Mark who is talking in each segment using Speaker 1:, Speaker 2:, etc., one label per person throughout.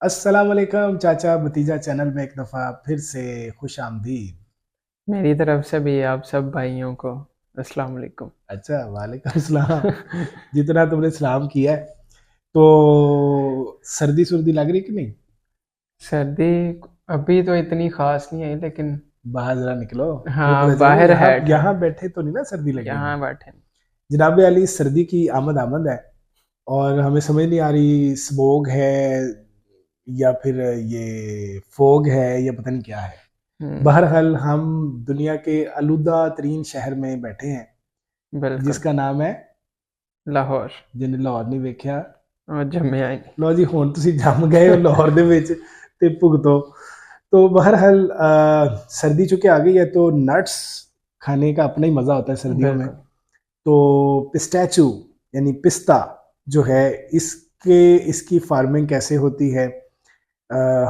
Speaker 1: अस्सलाम वालेकुम चाचा भतीजा चैनल में एक दफ़ा फिर से खुश आमदीद।
Speaker 2: मेरी तरफ से भी आप सब भाइयों को अस्सलाम वालेकुम।
Speaker 1: अच्छा वालेकुम सलाम। जितना तुमने सलाम किया है तो सर्दी सुर्दी लग रही कि नहीं?
Speaker 2: सर्दी अभी तो इतनी खास नहीं है, लेकिन
Speaker 1: बाहर जरा निकलो, फिर
Speaker 2: हाँ,
Speaker 1: पता चले
Speaker 2: बाहर
Speaker 1: यहाँ
Speaker 2: है
Speaker 1: यहाँ
Speaker 2: ठंड।
Speaker 1: बैठे तो नहीं ना सर्दी लगेगी।
Speaker 2: यहाँ बैठे हैं।
Speaker 1: जनाब अली सर्दी की आमद आमद है और हमें समझ नहीं आ रही स्मोग है या फिर ये फोग है या पता नहीं क्या है।
Speaker 2: हम्म,
Speaker 1: बहरहाल हम दुनिया के आलूदा तरीन शहर में बैठे हैं
Speaker 2: बिल्कुल।
Speaker 1: जिसका नाम है
Speaker 2: लाहौर
Speaker 1: ਜਿਹਨੇ ਲਾਹੌਰ ਨਹੀਂ ਵੇਖਿਆ
Speaker 2: और जम्मू आई नहीं।
Speaker 1: ਲਓ ਜੀ ਹੁਣ ਤੁਸੀਂ ਜੰਮ ਗਏ ਹੋ ਲਾਹੌਰ ਦੇ ਵਿੱਚ ਤੇ ਭੁਗतो। तो बहरहाल सर्दी चूंकि आ गई है तो नट्स खाने का अपना ही मज़ा होता है सर्दियों में।
Speaker 2: बिल्कुल।
Speaker 1: तो पिस्टैचू यानी पिस्ता जो है इसकी फार्मिंग कैसे होती है,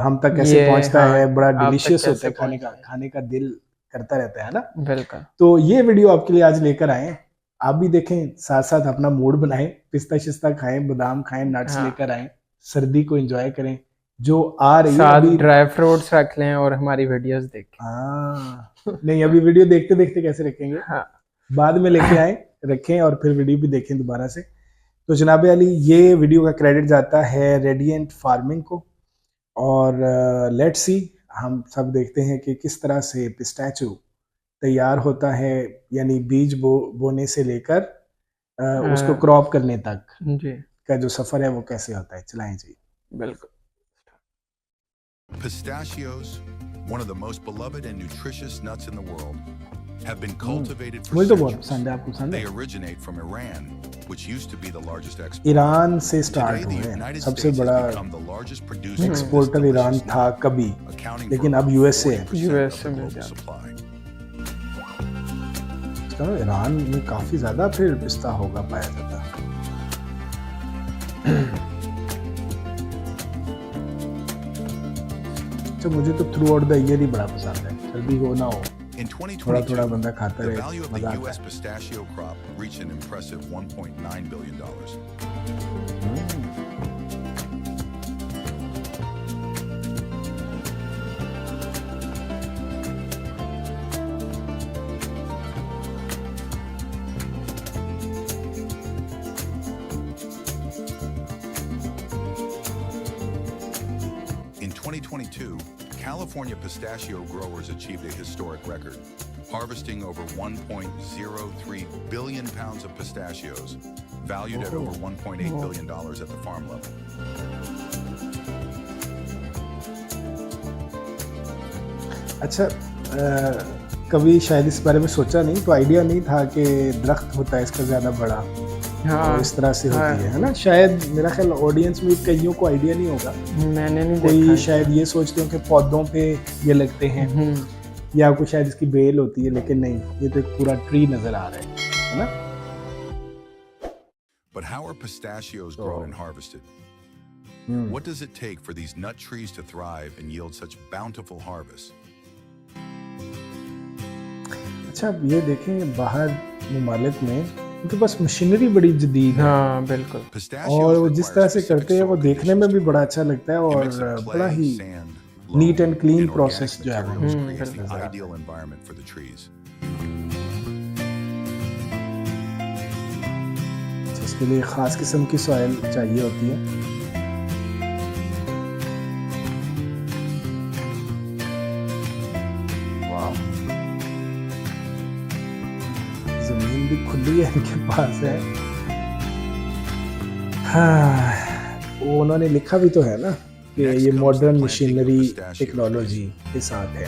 Speaker 1: हम तक कैसे
Speaker 2: ये
Speaker 1: पहुंचता
Speaker 2: हाँ,
Speaker 1: है, बड़ा
Speaker 2: आप तक
Speaker 1: डिलीशियस होता
Speaker 2: कैसे
Speaker 1: है,
Speaker 2: पहुंचता है?
Speaker 1: खाने का दिल करता रहता है ना।
Speaker 2: बिल्कुल।
Speaker 1: तो ये वीडियो आपके लिए आज लेकर आए हैं, आप भी देखें, साथ साथ अपना मूड बनाएं, पिस्ता शिस्ता खाएं, बादाम खाएं, नट्स
Speaker 2: हाँ,
Speaker 1: लेकर आएं, सर्दी को एंजॉय करें जो आ रही है
Speaker 2: साथ
Speaker 1: अभी।
Speaker 2: ड्राई फ्रूट्स रख लें और हमारी वीडियोस देखें।
Speaker 1: हाँ नहीं, अभी वीडियो देखते देखते कैसे रखेंगे,
Speaker 2: हाँ।
Speaker 1: बाद में लेके आए रखें और फिर वीडियो भी देखें दोबारा से। तो जनाब अली ये वीडियो का क्रेडिट जाता है रेडिएंट फार्मिंग को। और लेट्स सी, हम सब देखते हैं कि किस तरह से पिस्टैचू तैयार होता है, यानी बीज बोने से लेकर उसको
Speaker 2: अ,
Speaker 1: क्रॉप करने तक
Speaker 2: जी,
Speaker 1: का जो सफ़र है वो कैसे होता है। चलाएं जी।
Speaker 2: बिल्कुल।
Speaker 3: Pistachios, one of the most beloved and nutritious nuts in the world, have been cultivated for
Speaker 1: मुझे तो बहुत
Speaker 3: centuries.
Speaker 1: पसंद है, आपको पसंद
Speaker 3: They
Speaker 1: है?
Speaker 3: originate from Iran, which used to be the largest exporter.
Speaker 1: Iran से
Speaker 3: Today,
Speaker 1: स्टार्ट
Speaker 3: the
Speaker 1: हुए हैं,
Speaker 3: United
Speaker 1: सबसे
Speaker 3: States has
Speaker 1: बड़ा
Speaker 3: become the largest producer of this
Speaker 1: exporter Iran
Speaker 3: delicious
Speaker 1: था
Speaker 3: nut,
Speaker 1: कभी,
Speaker 3: accounting for
Speaker 1: लेकिन अब
Speaker 3: about
Speaker 1: यूएसए है।
Speaker 3: 40% of
Speaker 2: यूएस
Speaker 3: the
Speaker 2: में
Speaker 3: global
Speaker 2: जाता
Speaker 3: supply.
Speaker 1: इसका मतलब ईरान में काफ़ी ज़्यादा फिर पिस्ता होगा पाया जाता है। तो मुझे तो थ्रू आउट द ईयर ही बड़ा पसंद है, सर्दी हो ना हो
Speaker 3: In
Speaker 1: थोड़ा थोड़ा
Speaker 3: 2022,
Speaker 1: बंदा खाता
Speaker 3: the
Speaker 1: रहे,
Speaker 3: value of the
Speaker 1: मजा आता
Speaker 3: U.S.
Speaker 1: है।
Speaker 3: pistachio crop reached an impressive $1.9 billion. In 2022, California pistachio growers achieved a historic record, harvesting over 1.03 billion pounds of pistachios, valued at over $1.8 billion at the farm level.
Speaker 1: अच्छा, कभी शायद इस बारे में सोचा नहीं, तो आइडिया नहीं था कि दरख्त होता है इसका ज़्यादा बड़ा और
Speaker 2: हाँ,
Speaker 1: इस तरह से
Speaker 2: हाँ,
Speaker 1: होती है ना। शायद मेरा ख्याल ऑडियंस में कईयों को आइडिया नहीं होगा,
Speaker 2: मैंने नहीं
Speaker 1: कोई
Speaker 2: देखा
Speaker 1: शायद
Speaker 2: इसका।
Speaker 1: ये सोचते हो कि पौधों पे ये लगते हैं या कोई शायद इसकी बेल होती है, लेकिन नहीं, ये तो एक पूरा ट्री नज़र आ रहा है ना।
Speaker 3: But how are pistachios grown and harvested? What does it take for these nut trees to thrive and yield such bountiful harvests?
Speaker 1: अच्छा, अब ये देखें बाहर ममालिक में उनके पास मशीनरी बड़ी जदीद है
Speaker 2: हाँ, बिल्कुल।
Speaker 1: और
Speaker 3: Pistachios
Speaker 1: वो जिस
Speaker 3: require
Speaker 1: तरह से
Speaker 3: specific
Speaker 1: करते हैं वो
Speaker 3: soil
Speaker 1: देखने में भी
Speaker 3: conditions.
Speaker 1: बड़ा अच्छा लगता है
Speaker 3: A
Speaker 1: और
Speaker 3: mix of
Speaker 1: बड़ा
Speaker 3: clay,
Speaker 1: ही
Speaker 3: sand,
Speaker 1: नीट
Speaker 3: loam,
Speaker 1: and clean
Speaker 3: and organic
Speaker 1: process जो है वो
Speaker 3: materials
Speaker 2: Hmm,
Speaker 3: creates the
Speaker 1: नजर आता है।
Speaker 3: ideal environment for the trees.
Speaker 1: इसके लिए ख़ास किस्म की सॉइल चाहिए होती है। वाह, ज़मीन भी खुली है इनके पास है। हाँ, वो उन्होंने लिखा भी तो है ना कि
Speaker 3: Next
Speaker 1: ये
Speaker 3: comes the
Speaker 1: modern
Speaker 3: planting of
Speaker 1: machinery
Speaker 3: pistachio
Speaker 1: technology के साथ है।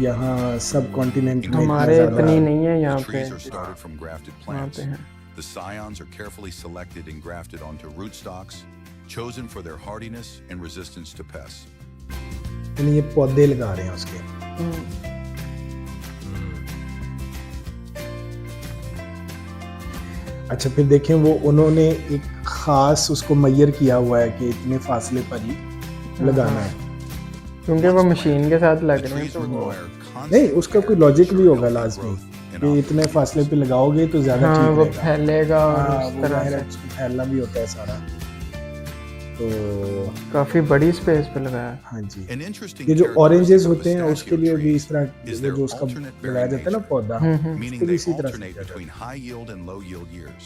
Speaker 1: यहाँ सब कॉन्टिनेंट में इतना
Speaker 2: हमारे
Speaker 1: ज़्यादा
Speaker 2: इतनी नहीं है यहाँ
Speaker 3: The
Speaker 2: पे,
Speaker 3: trees are started from grafted
Speaker 2: वहाँ
Speaker 3: plants.
Speaker 2: पे है।
Speaker 3: The scions are carefully selected and grafted onto rootstocks, chosen for their hardiness and resistance to pests.
Speaker 1: यानी ये पौधे लगा रहे हैं उसके। अच्छा, फिर देखें वो उन्होंने एक ख़ास उसको मैयर किया हुआ है कि इतने फासले पर ही लगाना है।
Speaker 2: क्योंकि वो मशीन के साथ लग
Speaker 3: The
Speaker 2: रहे हैं
Speaker 3: trees
Speaker 2: तो वो
Speaker 3: require
Speaker 1: नहीं,
Speaker 3: constant
Speaker 1: उसका कोई
Speaker 3: care to
Speaker 1: लॉजिक भी
Speaker 3: ensure
Speaker 1: होगा
Speaker 3: healthy
Speaker 1: लाजमी
Speaker 3: growth and
Speaker 1: कि इतने फासले पे लगाओगे तो ज़्यादा
Speaker 2: हाँ,
Speaker 1: ठीक
Speaker 2: वो
Speaker 1: रहेगा।
Speaker 2: फैलेगा और
Speaker 1: हाँ,
Speaker 2: उस
Speaker 1: वो
Speaker 2: तरह
Speaker 1: ज़ाहिर है
Speaker 2: से।
Speaker 1: उसको फैलना भी होता है सारा। तो
Speaker 2: काफी बड़ी स्पेस पे लगाया।
Speaker 1: हाँ जी,
Speaker 3: An interesting
Speaker 1: ये जो ऑरेंजेस
Speaker 3: characteristic of
Speaker 1: होते हैं उसके
Speaker 3: pistachio
Speaker 1: लिए भी
Speaker 3: trees
Speaker 1: इस तरह
Speaker 3: is
Speaker 1: वो
Speaker 3: their
Speaker 1: जो उसका
Speaker 3: alternate
Speaker 1: लगाया
Speaker 3: bearing
Speaker 1: जाता है ना
Speaker 3: nature,
Speaker 1: पौधा,
Speaker 3: meaning
Speaker 1: उसको भी
Speaker 3: they
Speaker 1: इसी तरह से
Speaker 3: alternate
Speaker 1: किया
Speaker 3: between
Speaker 1: जाता है।
Speaker 3: high yield and low yield years.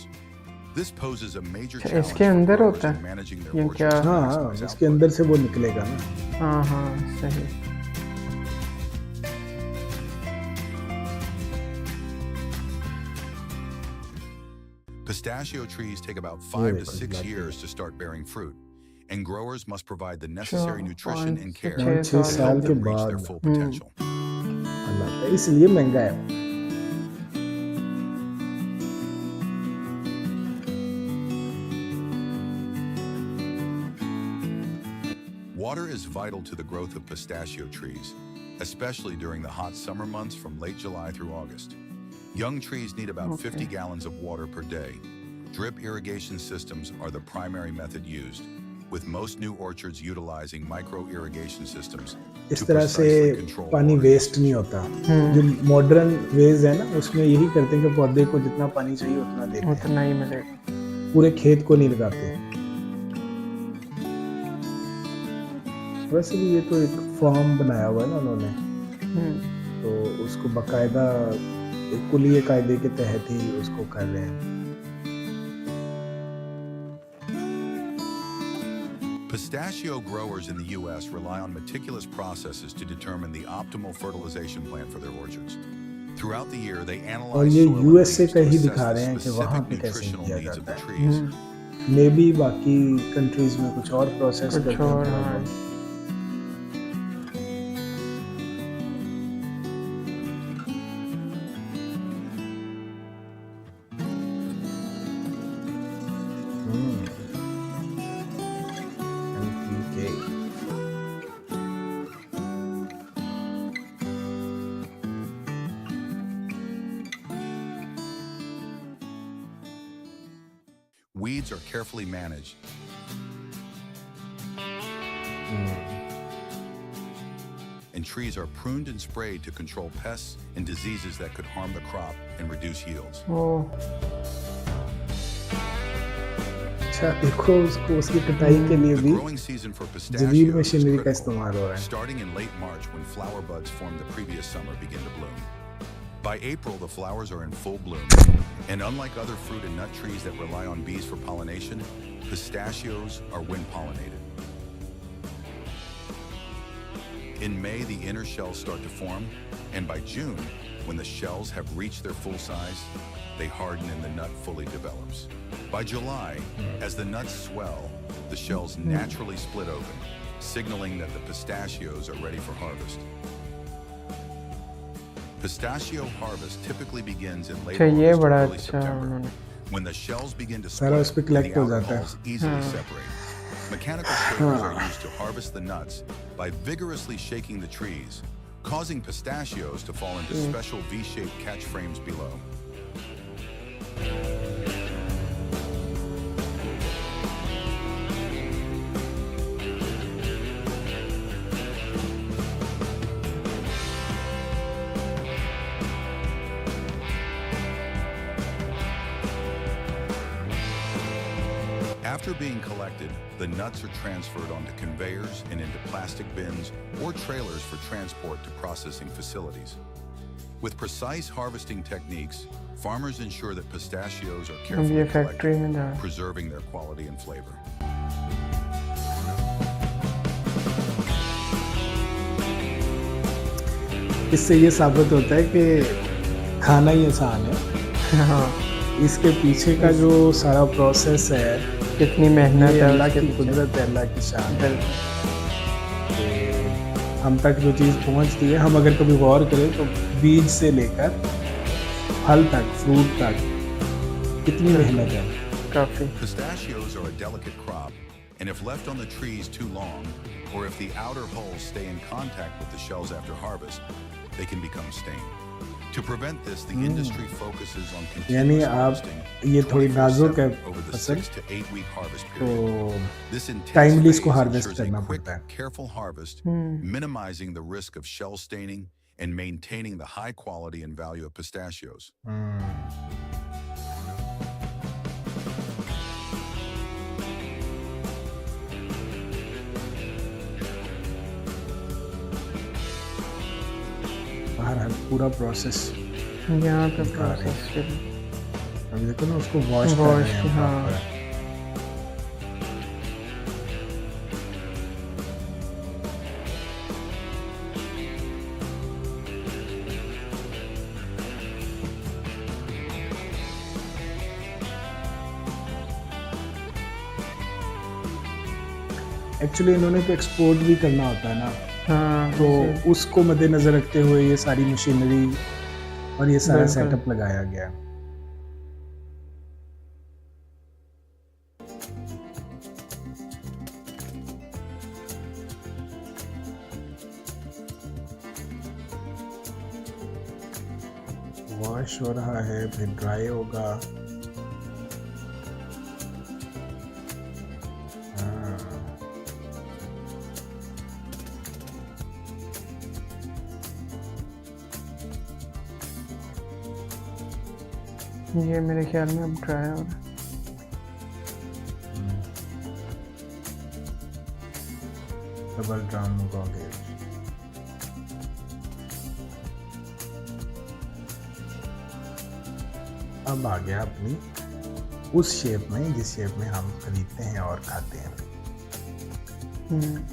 Speaker 3: This poses a major
Speaker 2: अच्छा,
Speaker 3: challenge
Speaker 2: इसके
Speaker 3: for
Speaker 2: अंदर
Speaker 3: growers
Speaker 2: होता
Speaker 3: in
Speaker 2: है
Speaker 3: managing their
Speaker 2: ये
Speaker 3: orchards
Speaker 2: क्या?
Speaker 3: to
Speaker 1: हाँ
Speaker 3: maximize
Speaker 1: इसके
Speaker 3: output.
Speaker 1: अंदर से वो निकलेगा ना।
Speaker 2: हाँ सही।
Speaker 3: Pistachio trees take about
Speaker 1: ये
Speaker 3: 5 to
Speaker 1: देखो
Speaker 3: 6
Speaker 1: लाते हैं।
Speaker 3: years to start bearing fruit, and growers must provide the necessary
Speaker 2: अच्छा,
Speaker 3: nutrition and
Speaker 2: 5 से
Speaker 3: care
Speaker 1: 5-6
Speaker 3: to
Speaker 2: साल
Speaker 1: साल
Speaker 3: help
Speaker 1: के
Speaker 3: them reach their
Speaker 1: बाद
Speaker 3: full potential.
Speaker 1: फल आता है, इसलिए महंगा है।
Speaker 3: Water is vital to the growth of pistachio trees, especially during the hot summer months from late July through August. Young trees need about 50 gallons of water per day. Drip irrigation systems are the primary method used, with most new orchards utilizing micro-irrigation systems
Speaker 1: इस
Speaker 3: to
Speaker 1: तरह से
Speaker 3: precisely control
Speaker 1: पानी
Speaker 3: water
Speaker 1: waste
Speaker 3: usage.
Speaker 1: नहीं होता। जो modern ways है ना उसमें यही करते हैं कि पौधे को जितना पानी चाहिए उतना देते हैं,
Speaker 2: उतना ही मिलेगा।
Speaker 1: पूरे खेत को नहीं लगाते। वैसे भी ये तो एक फॉर्म बनाया हुआ है ना उन्होंने, तो उसको बकायदा एक कुलीय कायदे के तहत ही उसको कर रहे हैं।
Speaker 3: Pistachio growers in the U.S. rely on meticulous processes to determine the optimal fertilization plan for their orchards. Throughout the year, they
Speaker 1: और
Speaker 3: analyze
Speaker 1: ये
Speaker 3: soil and
Speaker 1: यूएसए
Speaker 3: leaves
Speaker 1: का
Speaker 3: to
Speaker 1: ही
Speaker 3: assess
Speaker 1: दिखा
Speaker 3: the
Speaker 1: रहे हैं कि वहाँ
Speaker 3: specific
Speaker 1: पे कैसे
Speaker 3: nutritional
Speaker 1: किया
Speaker 3: needs of
Speaker 1: जाता
Speaker 3: the
Speaker 1: है।
Speaker 3: trees.
Speaker 1: मे भी बाकी कंट्रीज में कुछ और प्रोसेस
Speaker 2: कुछ
Speaker 1: करते हैं
Speaker 2: और,
Speaker 1: थोड़ा
Speaker 2: हाँ।
Speaker 1: बहुत। NPK
Speaker 3: Weeds are carefully managed. And trees are pruned and sprayed to control pests and diseases that could harm the crop and reduce yields.
Speaker 2: ओ
Speaker 1: अच्छा देखो उसको उसकी कटाई के लिए
Speaker 3: The
Speaker 1: भी
Speaker 3: growing season for
Speaker 1: जदीद
Speaker 3: pistachios is
Speaker 1: मशीनरी का
Speaker 3: critical,
Speaker 1: इस्तेमाल हो रहा है।
Speaker 3: starting in late March when flower buds formed the previous summer begin to bloom. By April, the flowers are in full bloom, and unlike other fruit and nut trees that rely on bees for pollination, pistachios are wind pollinated. In May, the inner shells start to form, and by June, when the shells have reached their full size, they harden and the nut fully develops. By July, as the nuts swell, the shells naturally split open, signaling that the pistachios are ready for harvest. Pistachio harvest typically begins in late
Speaker 2: अच्छा, ये
Speaker 3: August or
Speaker 2: बड़ा
Speaker 3: early
Speaker 2: अच्छा
Speaker 3: September,
Speaker 2: उन्होंने।
Speaker 3: when the shells begin to
Speaker 1: सारा उस पे
Speaker 3: split and
Speaker 1: collect
Speaker 3: the
Speaker 1: हो
Speaker 3: outer
Speaker 1: जाता है।
Speaker 3: hulls easily separate. Mechanical shakers are used to harvest the nuts by vigorously shaking the trees, causing pistachios to fall into special V-shaped catch frames below. After being collected, the nuts are transferred onto conveyors and into plastic bins or trailers for transport to processing facilities. With precise harvesting techniques, farmers ensure that pistachios are
Speaker 2: अब ये
Speaker 3: carefully
Speaker 2: factory में
Speaker 3: collected,
Speaker 2: जा
Speaker 3: preserving their quality and flavor.
Speaker 1: इससे ये साबित होता है कि खाना ही आसान है।
Speaker 2: हाँ,
Speaker 1: इसके पीछे का जो सारा प्रोसेस है
Speaker 2: कितनी मेहनत
Speaker 1: ये
Speaker 2: है
Speaker 1: अल्लाह
Speaker 2: उसके
Speaker 1: की
Speaker 2: पीछे।
Speaker 1: कुदरत है, अल्लाह की शान है।
Speaker 2: बिल्कुल।
Speaker 1: कि हम तक जो चीज़ पहुंचती है, हम अगर कभी गौर करें तो बीज से लेकर फल तक, फ्रूट तक कितनी मेहनत है।
Speaker 2: काफी।
Speaker 3: Pistachios are a delicate crop, and if left on the trees too long, or if the outer hulls stay in contact with the shells after harvest, they can become stained. To prevent this, the industry focuses on
Speaker 1: यानी
Speaker 3: continuous
Speaker 1: आप
Speaker 3: harvesting
Speaker 1: ये थोड़ी नाजुक है
Speaker 3: 24/7 over the
Speaker 1: फसल,
Speaker 3: 6 to 8 week harvest
Speaker 1: तो
Speaker 3: period. This intense
Speaker 1: timely
Speaker 3: phase
Speaker 1: इसको harvest
Speaker 3: ensures a
Speaker 1: करना
Speaker 3: quick,
Speaker 1: पड़ता है।
Speaker 3: careful harvest, minimizing the risk of shell staining and maintaining the high quality and value of pistachios.
Speaker 1: हर पूरा process
Speaker 2: यहाँ पे
Speaker 1: दिखा रहे
Speaker 2: प्रोसेस
Speaker 1: हैं। अभी देखो ना, उसको वॉश कर रहे हैं
Speaker 2: हाँ
Speaker 1: प्रॉपर। एक्चुअली इन्होंने तो एक्सपोर्ट भी करना होता है ना,
Speaker 2: हाँ
Speaker 1: तो
Speaker 2: इसी-
Speaker 1: उसको मद्देनजर रखते हुए ये सारी मशीनरी और ये सारा
Speaker 2: बिल्कुल।
Speaker 1: सेटअप लगाया गया है। वॉश हो रहा है, फिर ड्राई होगा। हाँ,
Speaker 2: ये मेरे ख्याल में अब ड्राई हो रहा है।
Speaker 1: Double drum goggles. अब आ गया अपनी उस शेप में जिस शेप में हम खरीदते हैं और खाते हैं।
Speaker 2: हम्म,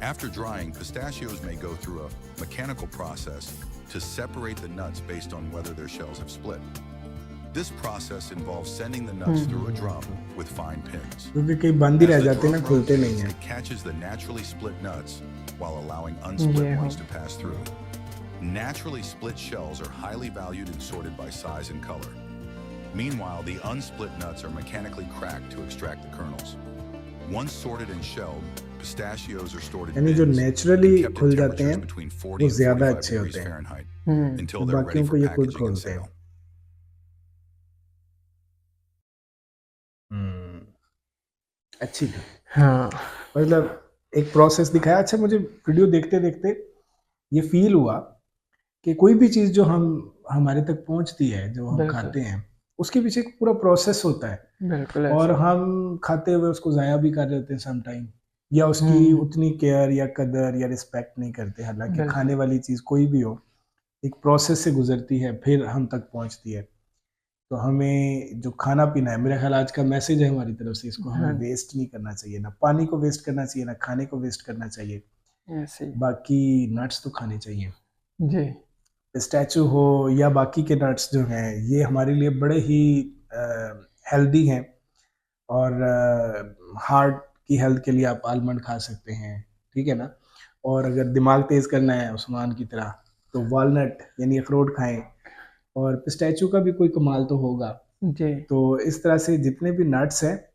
Speaker 3: After drying, pistachios may go through a mechanical process to separate the nuts based on whether their shells have split. This process involves sending the nuts through a drum with fine pins.
Speaker 1: क्योंकि कई बंद ही
Speaker 3: As
Speaker 1: रह
Speaker 3: the
Speaker 1: जाते हैं ना,
Speaker 3: drum
Speaker 1: खुलते नहीं
Speaker 3: rotates,
Speaker 1: हैं।
Speaker 3: it catches the naturally split nuts while allowing unsplit
Speaker 2: Yeah.
Speaker 3: ones to pass through. Naturally split shells are highly valued and sorted by size and color. Meanwhile, the unsplit nuts are mechanically cracked to extract the kernels. Once sorted and shelled, pistachios are stored in
Speaker 1: यानी जो
Speaker 3: bins
Speaker 1: naturally
Speaker 3: and kept at
Speaker 1: खुल जाते
Speaker 3: temperatures
Speaker 1: हैं
Speaker 3: between
Speaker 1: वो
Speaker 3: 40 and
Speaker 1: ज्यादा
Speaker 3: 45
Speaker 1: अच्छे
Speaker 3: degrees
Speaker 1: होते हैं,
Speaker 2: हम्म,
Speaker 3: until they're ready
Speaker 1: बाकियों को
Speaker 3: for
Speaker 1: ये खुद
Speaker 3: packaging and
Speaker 1: खोलते हैं।
Speaker 3: sale.
Speaker 1: अच्छी थी,
Speaker 2: हाँ
Speaker 1: मतलब एक प्रोसेस दिखाया। अच्छा, मुझे वीडियो देखते देखते ये फील हुआ कि कोई भी चीज़ जो हम हमारे तक पहुंचती है, जो हम
Speaker 2: बिल्कुल।
Speaker 1: खाते हैं, उसके पीछे एक पूरा प्रोसेस होता है
Speaker 2: बिल्कुल
Speaker 1: और
Speaker 2: ऐसा।
Speaker 1: हम खाते हुए उसको ज़ाया भी कर देते हैं सम टाइम, या उसकी उतनी केयर या कदर या रिस्पेक्ट नहीं करते। हालांकि
Speaker 2: बिल्कुल।
Speaker 1: खाने वाली चीज़ कोई भी हो, एक प्रोसेस से गुजरती है फिर हम तक पहुंचती है। तो हमें जो खाना पीना है, मेरा ख्याल आज का मैसेज है हमारी तरफ से, इसको हमें
Speaker 2: हाँ
Speaker 1: वेस्ट नहीं करना चाहिए। ना पानी को वेस्ट करना चाहिए, ना खाने को वेस्ट करना चाहिए।
Speaker 2: ऐसे ही।
Speaker 1: बाकी नट्स तो खाने चाहिए,
Speaker 2: जी
Speaker 1: पिस्टैचियो हो या बाकी के नट्स जो हैं, ये हमारे लिए बड़े ही हेल्दी हैं। और हार्ट की हेल्थ के लिए आप आलमंड खा सकते हैं, ठीक है ना। और अगर दिमाग तेज करना है उस्मान की तरह, तो वॉलनट यानी अखरोट खाएं। और पिस्टैचियो का भी कोई कमाल तो होगा।
Speaker 2: जी
Speaker 1: तो इस तरह से जितने भी नट्स हैं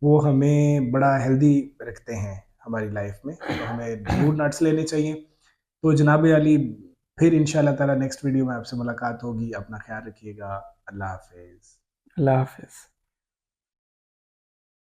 Speaker 1: वो हमें बड़ा हेल्दी रखते हैं हमारी लाइफ में, तो हमें जरूर नट्स लेने चाहिए। तो जनाब अली, फिर इंशाल्लाह ताला नेक्स्ट वीडियो में आपसे मुलाकात होगी। अपना ख्याल रखिएगा। अल्लाह हाफिज़।
Speaker 2: अल्लाह हाफिज़।